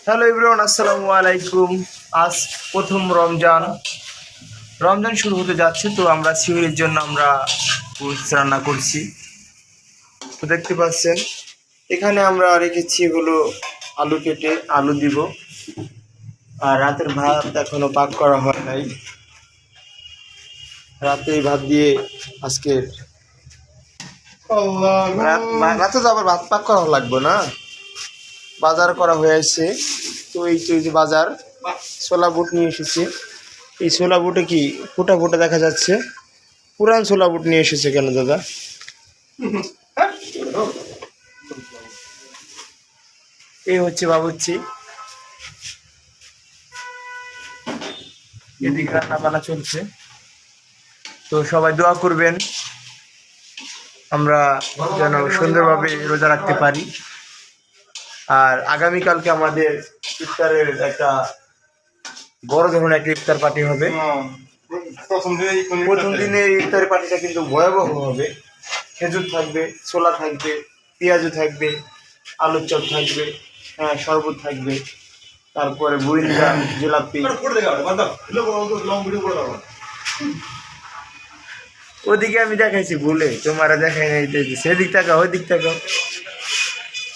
Hello everyone, আসসালামু আলাইকুম। আজ প্রথম রমজান রমজান শুরু হতে যাচ্ছে, তো আমরা সিউরির জন্য আমরা গোশত রান্না করছি। তো দেখতে পাচ্ছেন এখানে আমরা রেখেছি হলো আলু, কেটে আলু দিব। আর রাতের ভাত এখনো পাক করা হয় নাই, রাতে ভাত দিয়ে আজকে রাতে তো আবার ভাত পাক করা লাগবে না, বাজার করা হয়েছে। তো এই যে বাজার ছোলা বুট নিয়ে এসেছে। এই ছোলা বুটে কি ফোটা ফোটা দেখা যাচ্ছে, পুরান ছোলা বুট নিয়ে এসেছে কেন দাদা? এই হচ্ছে বাবুর্চি, এদিকে রান্না বান্না চলছে। তো সবাই দোয়া করবেন আমরা যেন সুন্দরভাবে রোজা রাখতে পারি। আর আগামীকালকে আমাদের ইফতারের একটা বড় ধরনের একটা ইফতার পার্টি হবে। প্রথম দিনে ইফতারের পার্টিটা কিন্তু ভয়াবহ হবে। খেজুর থাকবে, ছোলা থাকবে, পেঁয়াজু থাকবে, আলুর চপ থাকবে, হ্যাঁ শরবত থাকবে, তারপরে বুইন্দা, জিলাপি। ওদিকে আমি দেখাইছি ভুলে, তোমারা দেখাই নাই, সেদিক তাকাও, ওই দিক তাকাও।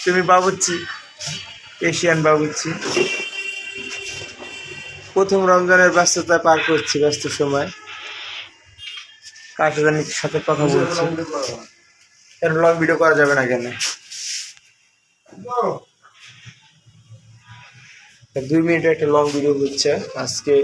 তুমি বাবুচ্ছি, এশিয়ান বাবুচ্ছি। প্রথম রমজানের ব্যস্ততা পার করছি, ব্যস্ত সময় কার সাথে কথা বলছি। এর লং ভিডিও করা যাবে না কেন? 2 মিনিটের একটা লং ভিডিও হচ্ছে আজকে।